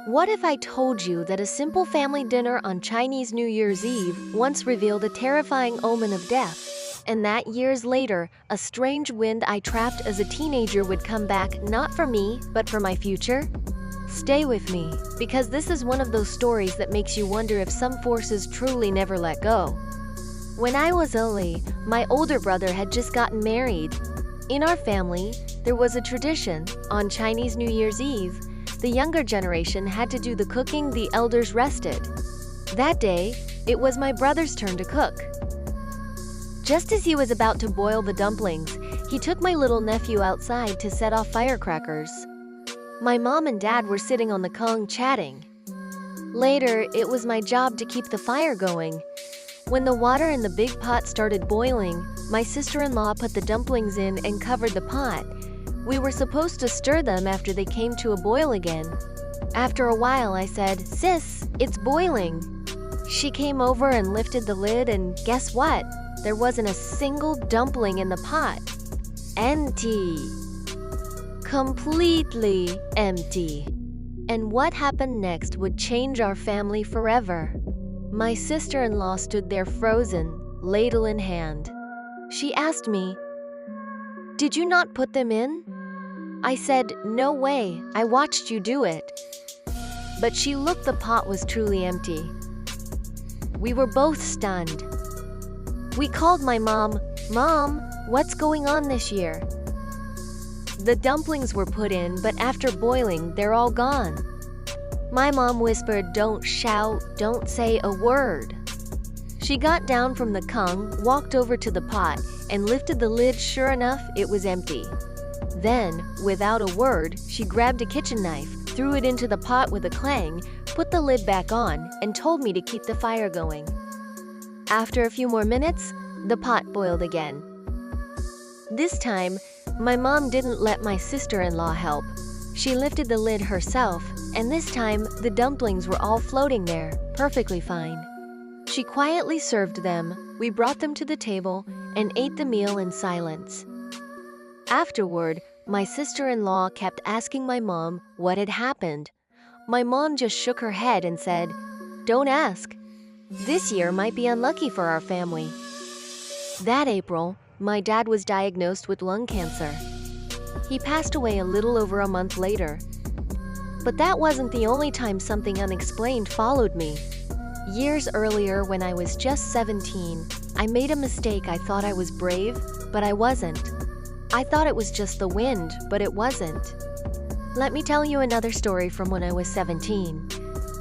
What if I told you that a simple family dinner on Chinese New Year's Eve once revealed a terrifying omen of death, and that years later, a strange wind I trapped as a teenager would come back not for me, but for my future? Stay with me, because this is one of those stories that makes you wonder if some forces truly never let go. When I was only, my older brother had just gotten married. In our family, there was a tradition. On Chinese New Year's Eve, the younger generation had to do the cooking the elders rested. That day, it was my brother's turn to cook. Just as he was about to boil the dumplings, he took my little nephew outside to set off firecrackers. My mom and dad were sitting on the kong chatting. Later, it was my job to keep the fire going. When the water in the big pot started boiling, my sister-in-law put the dumplings in and covered the pot. We were supposed to stir them after they came to a boil again. After a while, I said, "Sis, it's boiling." She came over and lifted the lid, and guess what? There wasn't a single dumpling in the pot. Empty. Completely empty. And what happened next would change our family forever. My sister-in-law stood there frozen, ladle in hand. She asked me, "Did you not put them in?" I said, "No way, I watched you do it." But she looked, the pot was truly empty. We were both stunned. We called my mom. "Mom, what's going on this year?" The dumplings were put in, but after boiling, they're all gone. My mom whispered, "Don't shout, don't say a word." She got down from the kong, walked over to the pot, and lifted the lid. Sure enough, it was empty. Then, without a word, she grabbed a kitchen knife, threw it into the pot with a clang, put the lid back on, and told me to keep the fire going. After a few more minutes, the pot boiled again. This time, my mom didn't let my sister-in-law help. She lifted the lid herself, and this time, the dumplings were all floating there, perfectly fine. She quietly served them, we brought them to the table, and ate the meal in silence. Afterward, my sister-in-law kept asking my mom what had happened. My mom just shook her head and said, "Don't ask. This year might be unlucky for our family." That April, my dad was diagnosed with lung cancer. He passed away a little over a month later. But that wasn't the only time something unexplained followed me. Years earlier, when I was just 17, I made a mistake. I thought I was brave, but I wasn't. I thought it was just the wind, but it wasn't. Let me tell you another story from when I was 17.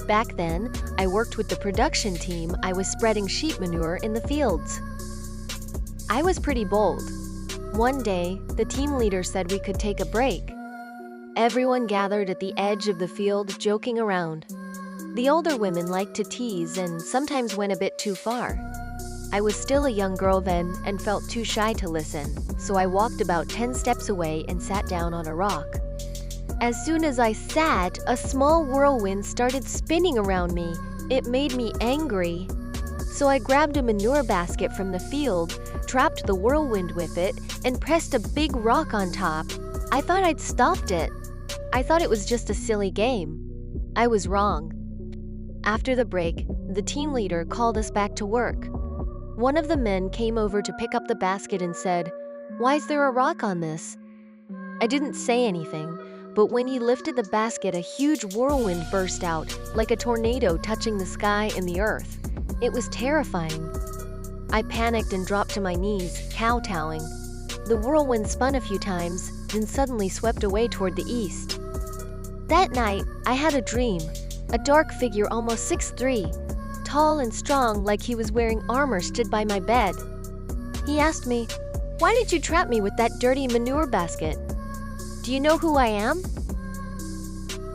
Back then, I worked with the production team. I was spreading sheep manure in the fields. I was pretty bold. One day, the team leader said we could take a break. Everyone gathered at the edge of the field, joking around. The older women liked to tease and sometimes went a bit too far. I was still a young girl then and felt too shy to listen, so I walked about 10 steps away and sat down on a rock. As soon as I sat, a small whirlwind started spinning around me. It made me angry. So I grabbed a manure basket from the field, trapped the whirlwind with it, and pressed a big rock on top. I thought I'd stopped it. I thought it was just a silly game. I was wrong. After the break, the team leader called us back to work. One of the men came over to pick up the basket and said, "Why is there a rock on this?" I didn't say anything, but when he lifted the basket, a huge whirlwind burst out, like a tornado touching the sky and the earth. It was terrifying. I panicked and dropped to my knees, kowtowing. The whirlwind spun a few times, then suddenly swept away toward the east. That night, I had a dream. A dark figure, almost 6'3", tall and strong like he was wearing armor, stood by my bed. He asked me, "Why did you trap me with that dirty manure basket? Do you know who I am?"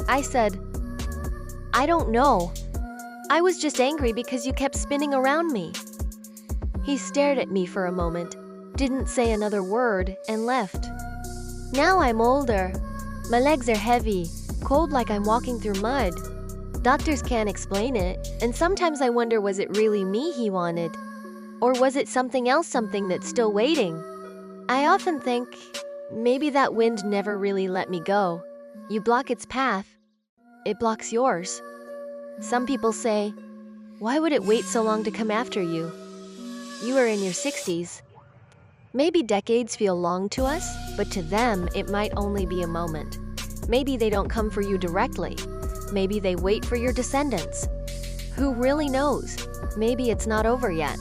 I said, "I don't know. I was just angry because you kept spinning around me." He stared at me for a moment, didn't say another word, and left. Now I'm older. My legs are heavy, cold like I'm walking through mud. Doctors can't explain it, and sometimes I wonder, was it really me he wanted? Or was it something else, something that's still waiting? I often think, maybe that wind never really let me go. You block its path, it blocks yours. Some people say, why would it wait so long to come after you? You are in your 60s. Maybe decades feel long to us, but to them, it might only be a moment. Maybe they don't come for you directly. Maybe they wait for your descendants. Who really knows? Maybe it's not over yet.